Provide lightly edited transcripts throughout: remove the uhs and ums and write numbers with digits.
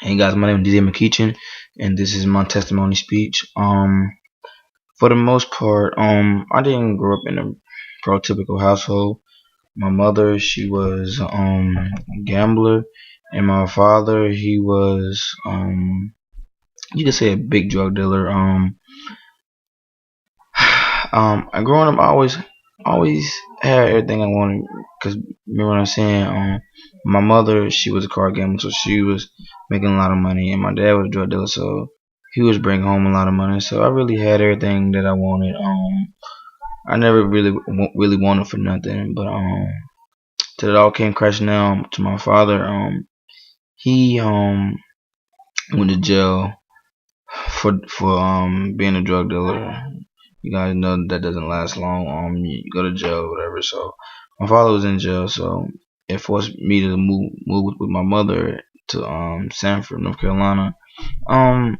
Hey guys, my name is DJ mceachin, and this is my testimony speech. For the most part, I didn't grow up in a prototypical household. My mother, she was a gambler, and my father, he was you could say a big drug dealer. Growing up, I always had everything I wanted. Cause remember what I'm saying? My mother, she was a car gambler, so she was making a lot of money, and my dad was a drug dealer, so he was bringing home a lot of money. So I really had everything that I wanted. I never really wanted for nothing, but till it all came crashing down to my father. He went to jail for being a drug dealer. You guys know that doesn't last long. You go to jail or whatever. So my father was in jail, so it forced me to move with my mother to Sanford, North Carolina. Um,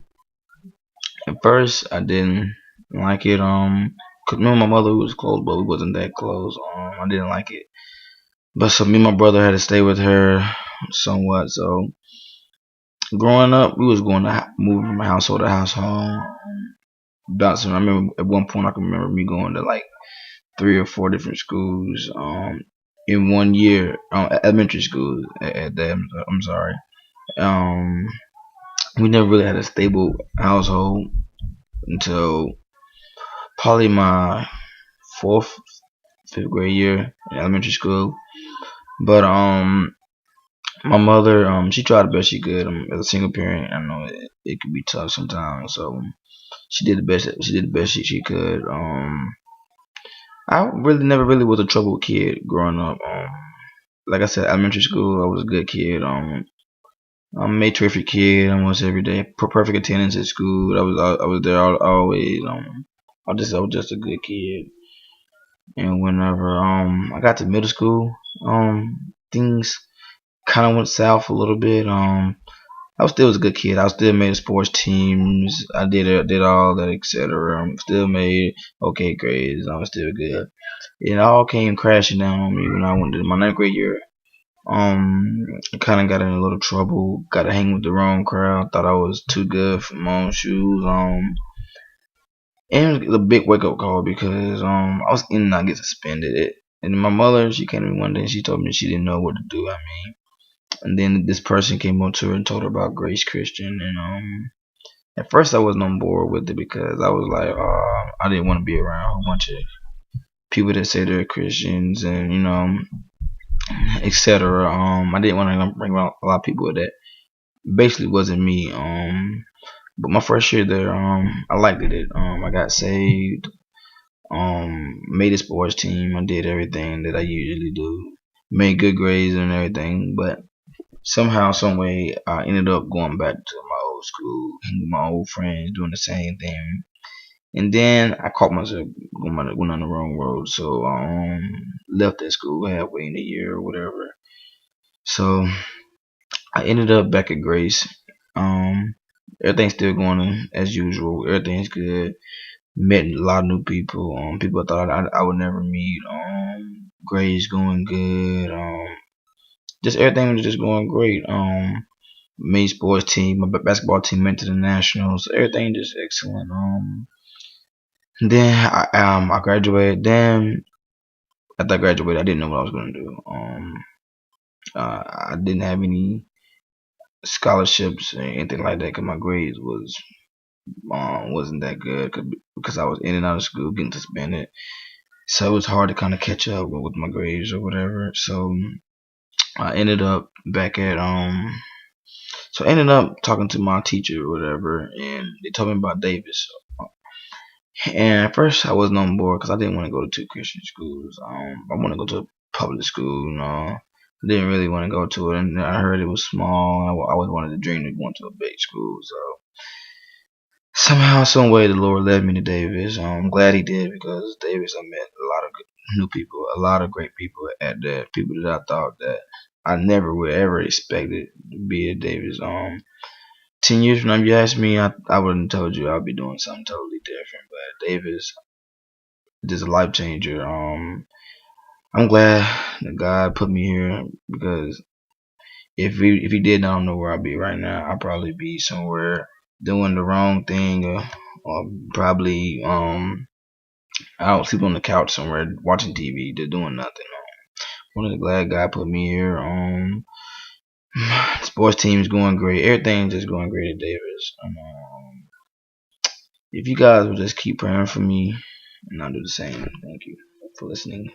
at first I didn't like it. 'Cause me and my mother was close, but we wasn't that close. I didn't like it. But so me and my brother had to stay with her somewhat. So growing up, we was going to moving from household to household, bouncing. I remember at one point I can remember me going to like 3 or 4 different schools in one year, elementary school at that. I'm sorry. Um, we never really had a stable household until probably my fourth, fifth grade year in elementary school. But my mother she tried the best she could. As a single parent, I know it could be tough sometimes. So she did the best. She did the best she could. I really never really was a troubled kid growing up. Like I said, elementary school, I was a good kid. I'm a terrific kid almost every day. Perfect attendance at school. I was there always. I was just a good kid. And whenever I got to middle school, things kind of went south a little bit. I was still was a good kid. I still made sports teams. I did all that, etc. Still made okay grades. I was still good. It all came crashing down on me when I went to my ninth grade year. I kind of got in a little trouble. Got to hang with the wrong crowd. Thought I was too good for my own shoes. And it was a big wake up call because I was in and I get suspended. And my mother, she came to me one day and she told me she didn't know what to do. And then this person came up to her and told her about Grace Christian. And at first I wasn't on board with it because I was like, I didn't want to be around a whole bunch of people that say they're Christians and etc. I didn't want to bring around a lot of people that basically wasn't me. But my first year there, I liked it. I got saved. Made a sports team. I did everything that I usually do. Made good grades and everything. But somehow, some way, I ended up going back to my old school, hanging with my old friends, doing the same thing. And then I caught myself going on the wrong road, so I left that school halfway in the year or whatever. So I ended up back at Grace. Um, Everything's still going on as usual. Everything's good. Met a lot of new people. People I thought I would never meet. Grades going good. Just everything was just going great. Made sports team. My basketball team went to the nationals. Everything just excellent. Then I graduated. Then after I graduated, I didn't know what I was gonna do. I didn't have any scholarships or anything like that because my grades wasn't that good because I was in and out of school getting suspended. So it was hard to kind of catch up with my grades or whatever. So I ended up back at so I ended up talking to my teacher or whatever, and they told me about Davis. And at first I wasn't on board because I didn't want to go to two Christian schools. I want to go to a public school. I didn't really want to go to it, and I heard it was small. I always wanted to dream of going to a big school. So somehow, some way, the Lord led me to Davis. I'm glad He did because Davis, I met a lot of new people, a lot of great people at that. People that I thought that I never would ever expected to be at Davis. 10 years from now, if you asked me, I wouldn't have told you I'd be doing something totally different. But Davis is a life changer. I'm glad that God put me here because if he did, I don't know where I'd be right now. I'd probably be somewhere doing the wrong thing, or probably out sleep on the couch somewhere watching TV, just doing nothing. I'm really glad God put me here. Sports team's going great. Everything's just going great at Davis. If you guys would just keep praying for me, and I'll do the same. Thank you for listening.